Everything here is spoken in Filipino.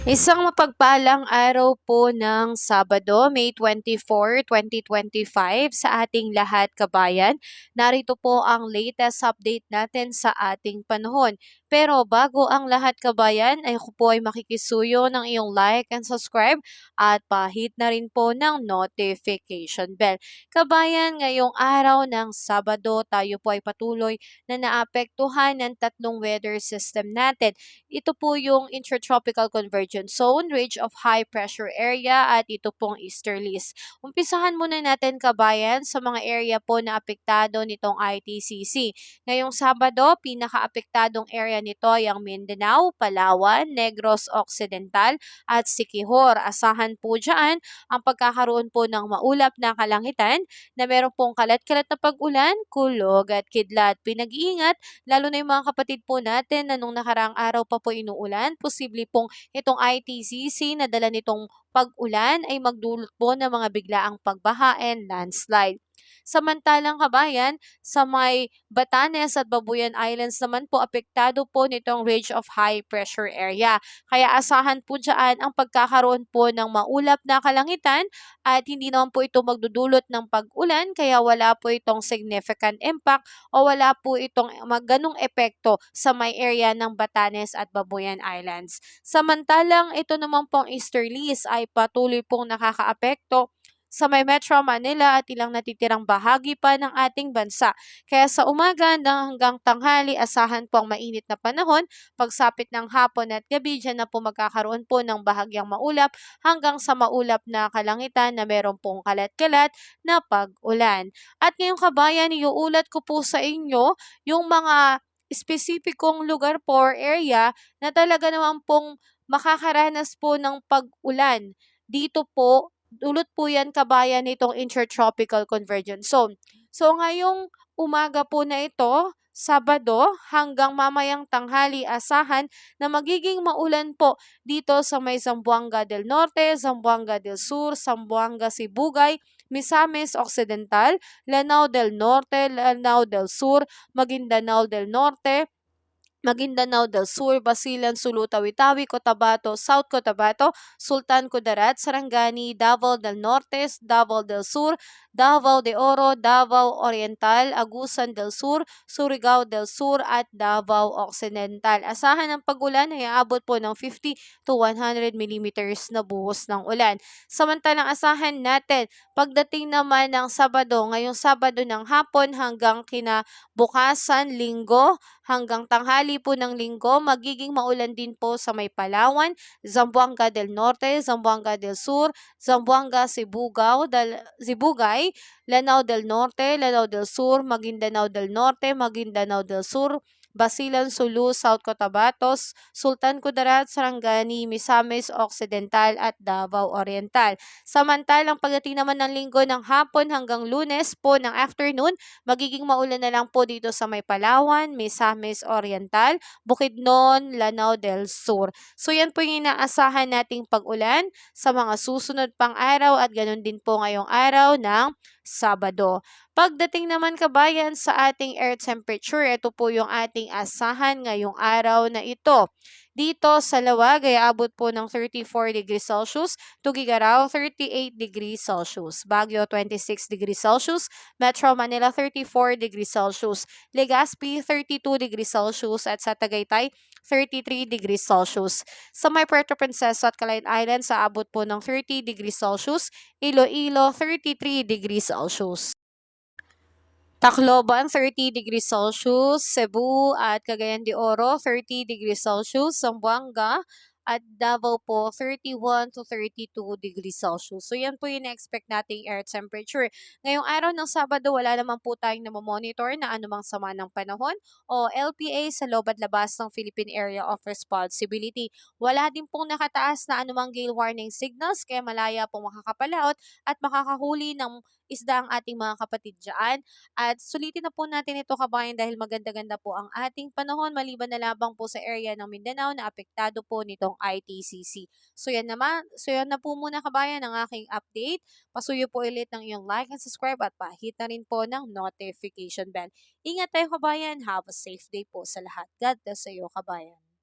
Isang mapagpalang araw po ng Sabado, May 24, 2025 sa ating lahat kabayan. Narito po ang latest update natin sa ating panahon. Pero bago ang lahat kabayan, ay ako po ay makikisuyo ng iyong like and subscribe at pahit na rin po ng notification bell. Kabayan, ngayong araw ng Sabado, tayo po ay patuloy na naapektuhan ng tatlong weather system natin. Ito po yung Intertropical Convergence Zone, Ridge of High Pressure Area at ito pong easterlies. Umpisahan muna natin kabayan sa mga area po na apektado nitong ITCC. Ngayong Sabado, pinakaapektadong area nito ay ang Mindanao, Palawan, Negros Occidental at Siquijor. Asahan po dyan ang pagkakaroon po ng maulap na kalangitan na meron pong kalat-kalat na pag-ulan, kulog at kidlat. Pinag-iingat lalo na yung mga kapatid po natin na nung nakaraang araw pa po inuulan, posible pong itong ITCC na dala nitong pag-ulan ay magdulot po ng mga biglaang pagbaha and landslide. Samantalang kabayan, sa may Batanes at Babuyan Islands naman po apektado po nitong ridge of high pressure area. Kaya asahan po dyan ang pagkakaroon po ng maulap na kalangitan at hindi naman po ito magdudulot ng pag-ulan kaya wala po itong significant impact o wala po itong ganong epekto sa may area ng Batanes at Babuyan Islands. Samantalang ito naman pong easterlies ay patuloy pong nakakaapekto sa may Metro Manila at ilang natitirang bahagi pa ng ating bansa. Kaya sa umaga hanggang tanghali, asahan po ang mainit na panahon. Pagsapit ng hapon at gabi, dyan na po magkakaroon po ng bahagyang maulap hanggang sa maulap na kalangitan na meron pong kalat-kalat na pag-ulan. At ngayong kabayan, iuulat ko po sa inyo yung mga espesipikong lugar po or area na talaga naman pong makakaranas po ng pag-ulan. Dito po, dulot po yan kabayan nitong Intertropical Convergence Zone. So ngayong umaga po na ito, Sabado hanggang mamayang tanghali, asahan na magiging maulan po dito sa may Zamboanga del Norte, Zamboanga del Sur, Zamboanga Sibugay, Misamis Occidental, Lanao del Norte, Lanao del Sur, Maguindanao del Norte, Maguindanao del Sur, Basilan, Sulu, Tawi-Tawi, Cotabato, South Cotabato, Sultan Kudarat, Sarangani, Davao del Norte, Davao del Sur, Davao de Oro, Davao Oriental, Agusan del Sur, Surigao del Sur at Davao Occidental. Asahan ng pag-ulan ay aabot po ng 50 to 100 millimeters na buhos ng ulan. Samantalang asahan natin pagdating naman ng Sabado, ngayong Sabado ng hapon hanggang kinabukasan, Linggo, hanggang tanghali po ng Linggo, magiging maulan din po sa may Palawan, Zamboanga del Norte, Zamboanga del Sur, Zamboanga Sibugay, Lanao del Norte, Lanao del Sur, Maguindanao del Norte, Maguindanao del Sur, Basilan, Sulu, South Cotabato, Sultan Kudarat, Sarangani, Misamis Occidental at Davao Oriental. Samantalang pagdating naman ng Linggo ng hapon hanggang Lunes po ng afternoon, magiging maulan na lang po dito sa may Palawan, Misamis Oriental, Bukidnon, Lanao del Sur. So yan po yung inaasahan nating pag-ulan sa mga susunod pang araw at ganun din po ngayong araw ng Sabado. Pagdating naman kabayan sa ating air temperature, ito po yung ating asahan ngayong araw na ito. Dito sa Lawag ay abot po ng 34 degrees Celsius, Tugigaraw 38 degrees Celsius, Baguio 26 degrees Celsius, Metro Manila 34 degrees Celsius, Legazpi 32 degrees Celsius at sa Tagaytay 33 degrees Celsius. Sa may Puerto Princesa at Calayas Island sa abot po ng 30 degrees Celsius, Iloilo 33 degrees Celsius. Tacloban, 30 degrees Celsius, Cebu at Cagayan de Oro, 30 degrees Celsius, Zamboanga at Davao po, 31 to 32 degrees Celsius. So, yan po yung na-expect nating air temperature. Ngayong araw ng Sabado, wala naman po tayong namomonitor na anumang sama ng panahon o LPA sa loob at labas ng Philippine Area of Responsibility. Wala din pong nakataas na anumang gale warning signals, kaya malaya pong makakapalaot at makakahuli ng isda ang ating mga kapatid dyan. At sulitin na po natin ito kabayan dahil maganda-ganda po ang ating panahon maliban na labang po sa area ng Mindanao na apektado po nitong ITCC. So yan na po muna kabayan ang aking update. Pasuyo po ulit ng iyong like and subscribe at pahit na rin po ng notification bell. Ingat tayo kabayan. Have a safe day po sa lahat. God bless sa iyo kabayan.